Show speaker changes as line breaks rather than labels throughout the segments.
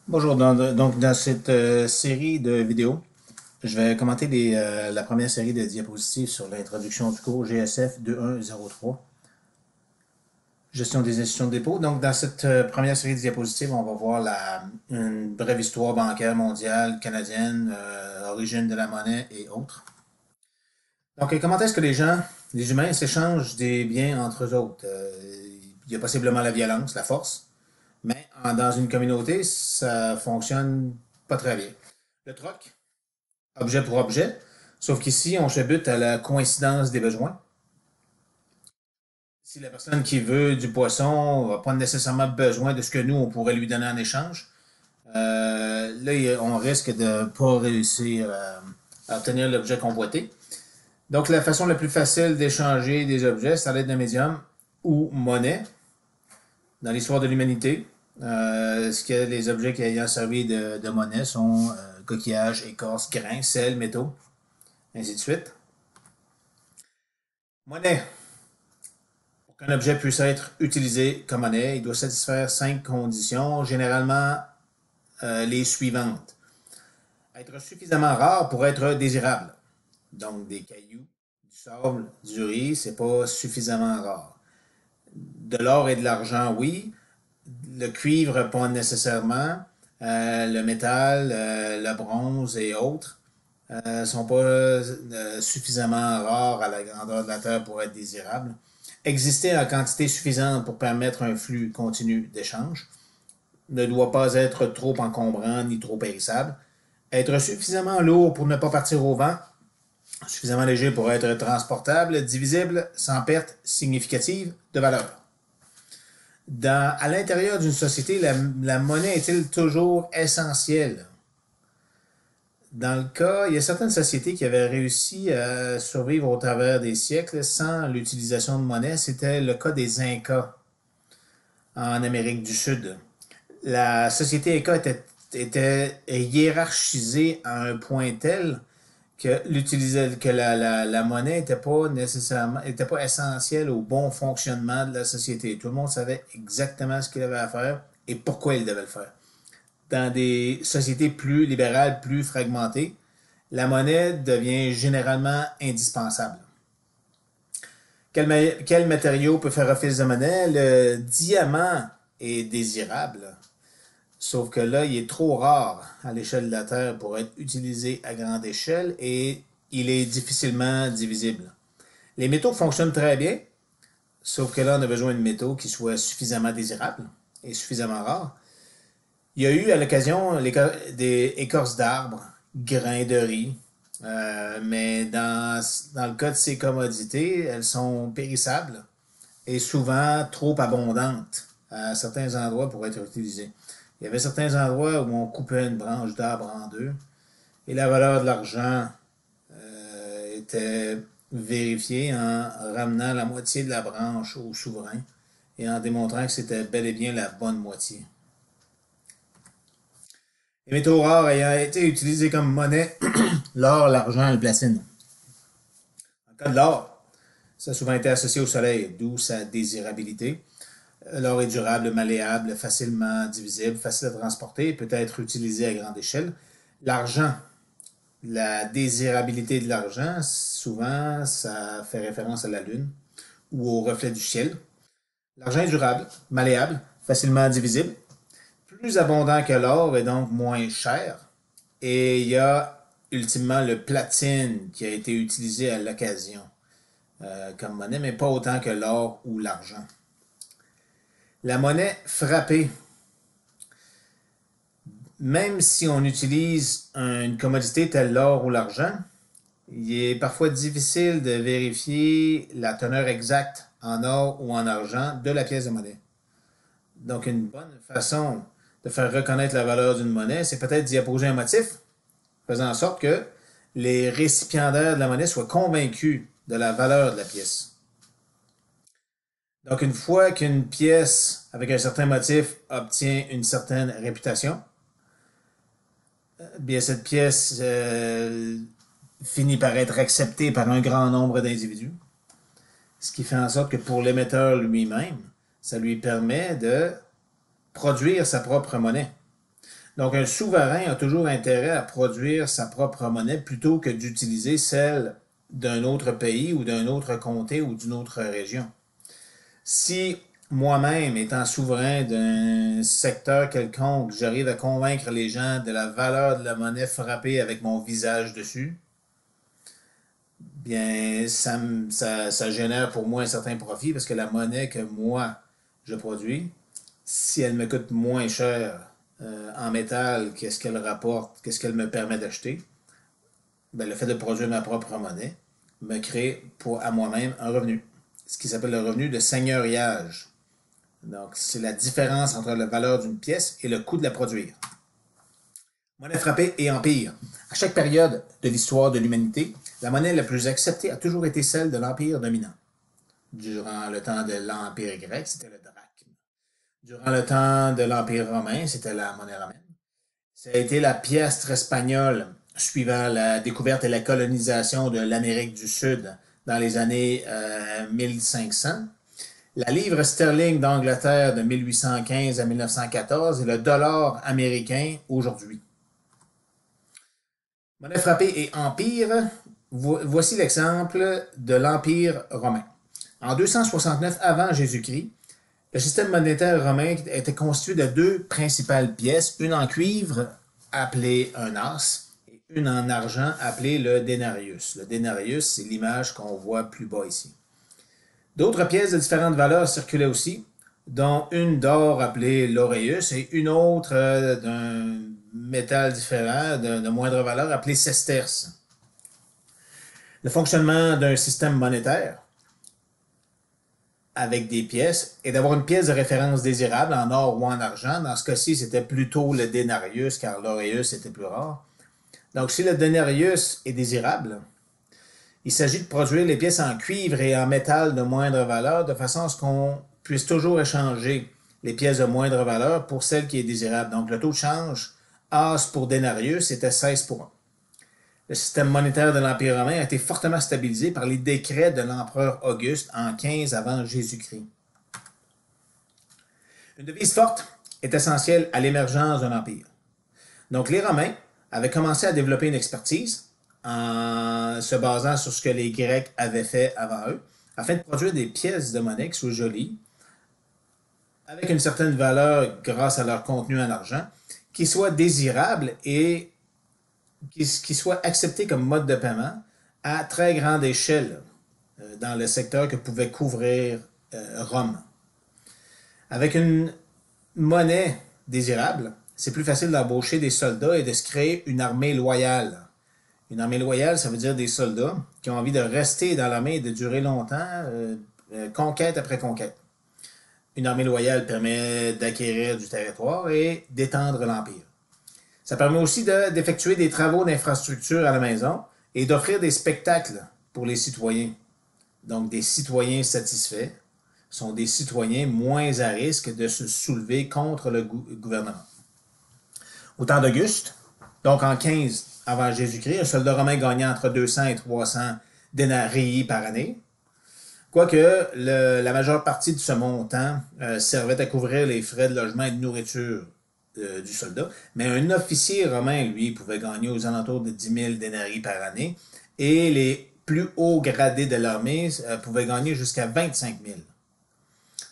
Bonjour, donc dans cette série de vidéos, je vais commenter la première série de diapositives sur l'introduction du cours GSF 2103, gestion des institutions de dépôt. Donc dans cette première série de diapositives, on va voir une brève histoire bancaire mondiale, canadienne, origine de la monnaie et autres. Donc comment est-ce que les humains s'échangent des biens entre eux autres? Il y a possiblement la violence, la force, mais dans une communauté, ça fonctionne pas très bien. Le troc, objet pour objet, sauf qu'ici, on se bute à la coïncidence des besoins. Si la personne qui veut du poisson n'a pas nécessairement besoin de ce que nous, on pourrait lui donner en échange, là, on risque de ne pas réussir à obtenir l'objet convoité. Donc, la façon la plus facile d'échanger des objets, c'est à l'aide d'un médium ou monnaie. Dans l'histoire de l'humanité, les objets qui ayant servi de monnaie sont coquillages, écorces, grains, sel, métaux, ainsi de suite. Monnaie. Pour qu'un objet puisse être utilisé comme monnaie, il doit satisfaire 5 conditions, généralement les suivantes. Être suffisamment rare pour être désirable. Donc des cailloux, du sable, du riz, c'est pas suffisamment rare. De l'or et de l'argent, oui. Le cuivre, pas nécessairement. Le métal, le bronze et autres ne sont pas suffisamment rares à la grandeur de la Terre pour être désirables. Exister en quantité suffisante pour permettre un flux continu d'échange. Ne doit pas être trop encombrant ni trop périssable. Être suffisamment lourd pour ne pas partir au vent. Suffisamment léger pour être transportable. Divisible sans perte significative de valeur. À l'intérieur d'une société, la monnaie est-elle toujours essentielle? Dans le cas, il y a certaines sociétés qui avaient réussi à survivre au travers des siècles sans l'utilisation de monnaie. C'était le cas des Incas en Amérique du Sud. La société Inca était hiérarchisée à un point tel que la monnaie n'était pas nécessairement, était pas essentielle au bon fonctionnement de la société. Tout le monde savait exactement ce qu'il avait à faire et pourquoi il devait le faire. Dans des sociétés plus libérales, plus fragmentées, la monnaie devient généralement indispensable. Quel matériau peut faire office de monnaie? Le diamant est désirable, sauf que là, il est trop rare à l'échelle de la Terre pour être utilisé à grande échelle et il est difficilement divisible. Les métaux fonctionnent très bien, sauf que là, on a besoin de métaux qui soient suffisamment désirables et suffisamment rares. Il y a eu à l'occasion des écorces d'arbres, grains de riz, mais dans le cas de ces commodités, elles sont périssables et souvent trop abondantes à certains endroits pour être utilisées. Il y avait certains endroits où on coupait une branche d'arbre en deux et la valeur de l'argent était vérifiée en ramenant la moitié de la branche au souverain et en démontrant que c'était bel et bien la bonne moitié. Les métaux rares ayant été utilisés comme monnaie, l'or, l'argent et le platine. En cas de l'or, ça a souvent été associé au soleil, d'où sa désirabilité. L'or est durable, malléable, facilement divisible, facile à transporter et peut être utilisé à grande échelle. L'argent, la désirabilité de l'argent, souvent, ça fait référence à la Lune ou au reflet du ciel. L'argent est durable, malléable, facilement divisible, plus abondant que l'or et donc moins cher. Et il y a ultimement le platine qui a été utilisé à l'occasion comme monnaie, mais pas autant que l'or ou l'argent. La monnaie frappée, même si on utilise une commodité telle l'or ou l'argent, il est parfois difficile de vérifier la teneur exacte en or ou en argent de la pièce de monnaie. Donc, une bonne façon de faire reconnaître la valeur d'une monnaie, c'est peut-être d'y apposer un motif, faisant en sorte que les récipiendaires de la monnaie soient convaincus de la valeur de la pièce. Donc, une fois qu'une pièce avec un certain motif obtient une certaine réputation, bien cette pièce finit par être acceptée par un grand nombre d'individus, ce qui fait en sorte que pour l'émetteur lui-même, ça lui permet de produire sa propre monnaie. Donc, un souverain a toujours intérêt à produire sa propre monnaie plutôt que d'utiliser celle d'un autre pays ou d'un autre comté ou d'une autre région. Si moi-même, étant souverain d'un secteur quelconque, j'arrive à convaincre les gens de la valeur de la monnaie frappée avec mon visage dessus, bien, ça génère pour moi un certain profit parce que la monnaie que moi, je produis, si elle me coûte moins cher en métal qu'est-ce qu'elle rapporte, qu'est-ce qu'elle me permet d'acheter, ben, le fait de produire ma propre monnaie me crée à moi-même un revenu. Ce qui s'appelle le revenu de seigneuriage. Donc, c'est la différence entre la valeur d'une pièce et le coût de la produire. Monnaie frappée et empire. À chaque période de l'histoire de l'humanité, la monnaie la plus acceptée a toujours été celle de l'empire dominant. Durant le temps de l'empire grec, c'était le drachme. Durant le temps de l'empire romain, c'était la monnaie romaine. Ça a été la piastre espagnole suivant la découverte et la colonisation de l'Amérique du Sud dans les années 1500. La livre sterling d'Angleterre de 1815 à 1914 et le dollar américain aujourd'hui. Monnaie frappée et empire, voici l'exemple de l'Empire romain. En 269 avant Jésus-Christ, le système monétaire romain était constitué de deux principales pièces, une en cuivre appelée un as et une en argent appelée le denarius. Le denarius, c'est l'image qu'on voit plus bas ici. D'autres pièces de différentes valeurs circulaient aussi, dont une d'or appelée l'aureus et une autre d'un métal différent, de moindre valeur, appelée sesterce. Le fonctionnement d'un système monétaire avec des pièces est d'avoir une pièce de référence désirable en or ou en argent. Dans ce cas-ci, c'était plutôt le denarius car l'aureus était plus rare. Donc, si le denarius est désirable, il s'agit de produire les pièces en cuivre et en métal de moindre valeur de façon à ce qu'on puisse toujours échanger les pièces de moindre valeur pour celle qui est désirable. Donc, le taux de change as pour denarius était 16 pour 1. Le système monétaire de l'Empire romain a été fortement stabilisé par les décrets de l'empereur Auguste en 15 avant Jésus-Christ. Une devise forte est essentielle à l'émergence d'un empire. Donc, les Romains avaient commencé à développer une expertise en se basant sur ce que les Grecs avaient fait avant eux, afin de produire des pièces de monnaie qui soient jolies, avec une certaine valeur grâce à leur contenu en argent, qui soient désirables et qui soient acceptés comme mode de paiement à très grande échelle dans le secteur que pouvait couvrir Rome. Avec une monnaie désirable, c'est plus facile d'embaucher des soldats et de se créer une armée loyale. Une armée loyale, ça veut dire des soldats qui ont envie de rester dans l'armée et de durer longtemps, conquête après conquête. Une armée loyale permet d'acquérir du territoire et d'étendre l'empire. Ça permet aussi d'effectuer des travaux d'infrastructure à la maison et d'offrir des spectacles pour les citoyens. Donc, des citoyens satisfaits sont des citoyens moins à risque de se soulever contre le gouvernement. Au temps d'Auguste, donc en 15 avant Jésus-Christ, un soldat romain gagnait entre 200 et 300 denarii par année. Quoique la majeure partie de ce montant servait à couvrir les frais de logement et de nourriture du soldat. Mais un officier romain, lui, pouvait gagner aux alentours de 10 000 denarii par année. Et les plus hauts gradés de l'armée pouvaient gagner jusqu'à 25 000.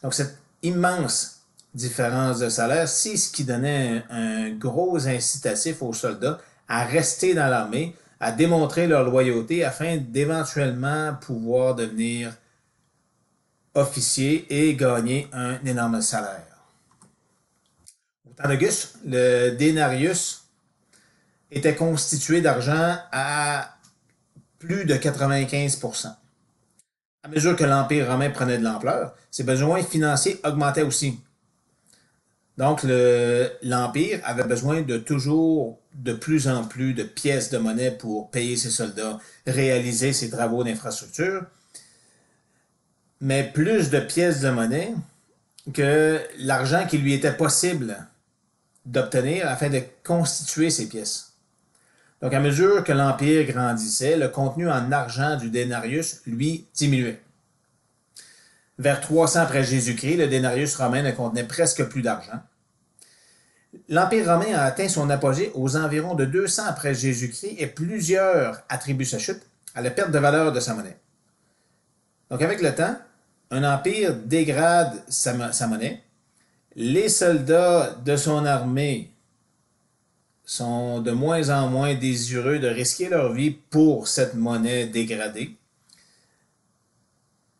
Donc cette immense différence de salaire, c'est ce qui donnait un gros incitatif aux soldats à rester dans l'armée, à démontrer leur loyauté afin d'éventuellement pouvoir devenir officier et gagner un énorme salaire. Au temps d'Auguste, le denarius était constitué d'argent à plus de 95%. À mesure que l'Empire romain prenait de l'ampleur, ses besoins financiers augmentaient aussi. Donc, l'Empire avait besoin de toujours de plus en plus de pièces de monnaie pour payer ses soldats, réaliser ses travaux d'infrastructure, mais plus de pièces de monnaie que l'argent qui lui était possible d'obtenir afin de constituer ces pièces. Donc, à mesure que l'Empire grandissait, le contenu en argent du denarius, lui, diminuait. Vers 300 après Jésus-Christ, le denarius romain ne contenait presque plus d'argent. L'Empire romain a atteint son apogée aux environs de 200 après Jésus-Christ et plusieurs attribuent sa chute à la perte de valeur de sa monnaie. Donc avec le temps, un empire dégrade sa monnaie. Les soldats de son armée sont de moins en moins désireux de risquer leur vie pour cette monnaie dégradée.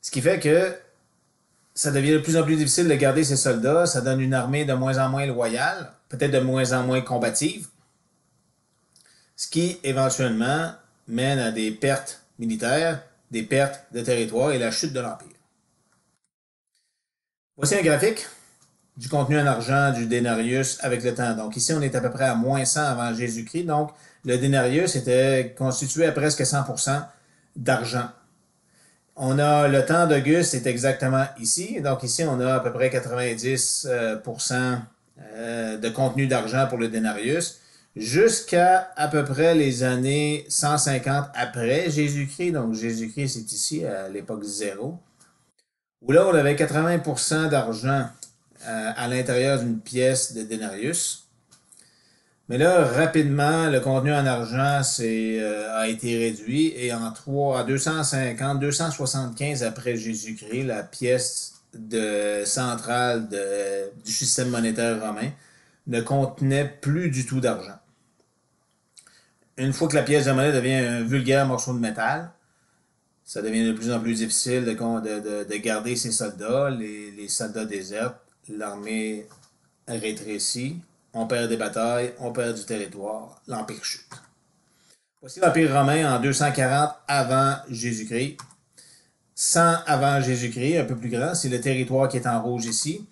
Ce qui fait que ça devient de plus en plus difficile de garder ces soldats. Ça donne une armée de moins en moins loyale, peut-être de moins en moins combative, ce qui éventuellement mène à des pertes militaires, des pertes de territoire et la chute de l'Empire. Voici un graphique du contenu en argent du denarius avec le temps. Donc ici, on est à peu près à moins 100 avant Jésus-Christ. Donc le denarius était constitué à presque 100% d'argent. On a le temps d'Auguste, c'est exactement ici. Donc ici, on a à peu près 90% de contenu d'argent pour le denarius, jusqu'à peu près les années 150 après Jésus-Christ. Donc Jésus-Christ, c'est ici, à l'époque 0, où là, on avait 80% d'argent à l'intérieur d'une pièce de denarius. Mais là, rapidement, le contenu en argent a été réduit et en 250, 275 après Jésus-Christ, la pièce centrale du système monétaire romain ne contenait plus du tout d'argent. Une fois que la pièce de monnaie devient un vulgaire morceau de métal, ça devient de plus en plus difficile de garder ses soldats. Les soldats désertent, l'armée rétrécit, on perd des batailles, on perd du territoire, l'Empire chute. Voici l'Empire romain en 240 avant Jésus-Christ. 100 avant Jésus-Christ, un peu plus grand, c'est le territoire qui est en rouge ici.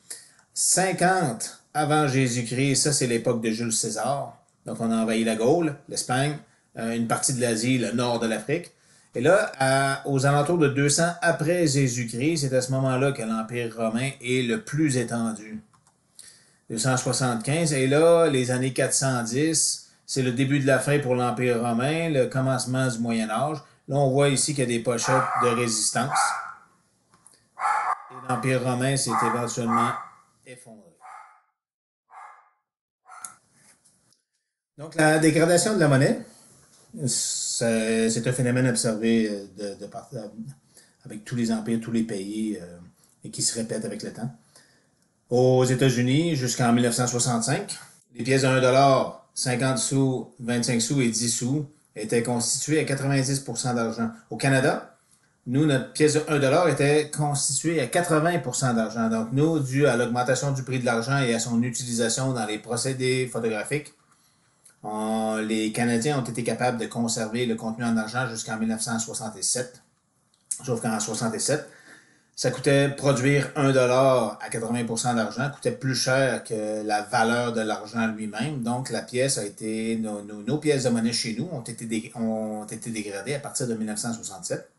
50 avant Jésus-Christ, ça c'est l'époque de Jules César. Donc on a envahi la Gaule, l'Espagne, une partie de l'Asie, le nord de l'Afrique. Et là, aux alentours de 200 après Jésus-Christ, c'est à ce moment-là que l'Empire romain est le plus étendu. 275. Et là, les années 410, c'est le début de la fin pour l'Empire romain, le commencement du Moyen Âge. Là, on voit ici qu'il y a des pochettes de résistance. Et l'Empire romain s'est éventuellement effondré. Donc, la dégradation de la monnaie, c'est un phénomène observé avec tous les empires, tous les pays, et qui se répète avec le temps. Aux États-Unis, jusqu'en 1965, les pièces de 1$, 50 sous, 25 sous et 10 sous étaient constituées à 90% d'argent. Au Canada, nous, notre pièce de 1$ était constituée à 80% d'argent. Donc, nous, dû à l'augmentation du prix de l'argent et à son utilisation dans les procédés photographiques, les Canadiens ont été capables de conserver le contenu en argent jusqu'en 1967. Sauf qu'en 1967, ça coûtait produire 1$ à 80% d'argent, coûtait plus cher que la valeur de l'argent lui-même. Donc, la pièce a été, nos pièces de monnaie chez nous ont été dégradées à partir de 1967.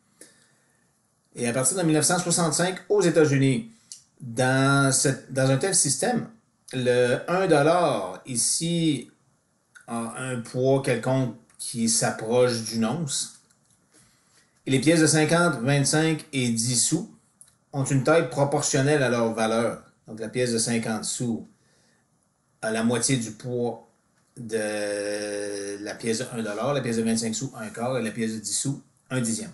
Et à partir de 1965, aux États-Unis, dans un tel système, le 1$ ici a un poids quelconque qui s'approche d'une once. Et les pièces de 50, 25 et 10 sous ont une taille proportionnelle à leur valeur. Donc la pièce de 50 sous a la moitié du poids de la pièce de 1$, la pièce de 25 sous, un quart, et la pièce de 10 sous, un dixième.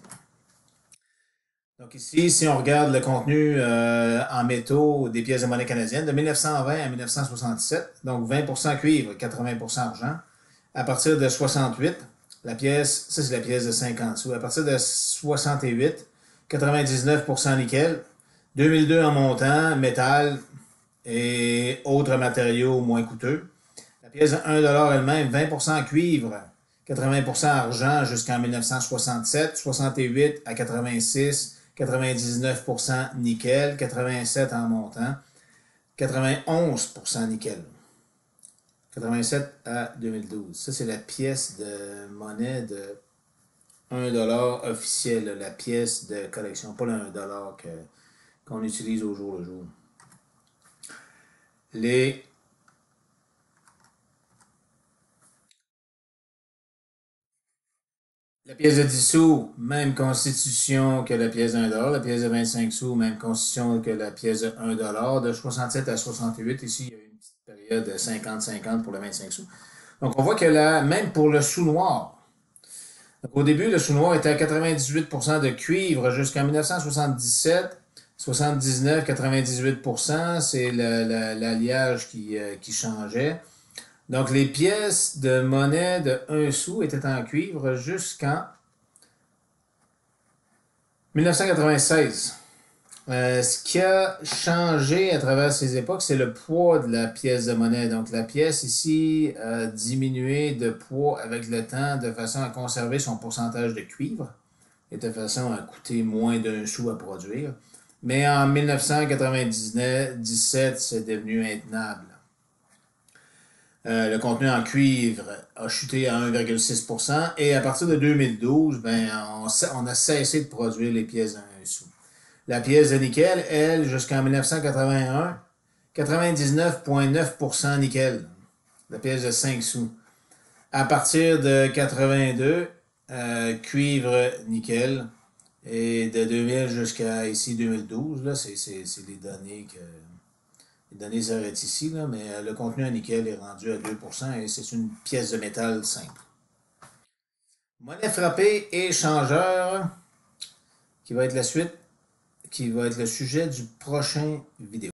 Donc ici, si on regarde le contenu en métaux des pièces de monnaie canadienne, de 1920 à 1967, donc 20% cuivre, 80% argent. À partir de 68, la pièce, ça c'est la pièce de 50 sous. À partir de 68, 99% nickel, 2002 en montant, métal et autres matériaux moins coûteux. La pièce de 1$ elle-même, 20% cuivre, 80% argent jusqu'en 1967, 68 à 86, 99% nickel, 87 en montant, 91% nickel. 87 à 2012. Ça, c'est la pièce de monnaie de 1$ officielle, la pièce de collection, pas le 1$ qu'on utilise au jour le jour. La pièce de 10 sous, même constitution que la pièce de 1$. La pièce de 25 sous, même constitution que la pièce de 1$. De 67 à 68, ici, il y a eu une petite de 50-50 pour le 25 sous. Donc, on voit que là, même pour le sou noir, donc, au début, le sou noir était à 98% de cuivre jusqu'en 1977. 79, 98%, c'est l'alliage qui changeait. Donc, les pièces de monnaie de 1 sou étaient en cuivre jusqu'en 1996. Ce qui a changé à travers ces époques, c'est le poids de la pièce de monnaie. Donc, la pièce ici a diminué de poids avec le temps de façon à conserver son pourcentage de cuivre et de façon à coûter moins d'1 sou à produire. Mais en 1997, c'est devenu intenable. Le contenu en cuivre a chuté à 1,6% et à partir de 2012, ben, on a cessé de produire les pièces d'1 sou. La pièce de nickel, elle, jusqu'en 1981, 99,9% nickel. La pièce de 5 sous. À partir de 82, cuivre, nickel. Et de 2000 jusqu'à ici 2012, là, c'est les données que. Les données s'arrêtent ici, là, mais le contenu en nickel est rendu à 2% et c'est une pièce de métal simple. Monnaie frappée et changeur, qui va être la suite, qui va être le sujet du prochain vidéo.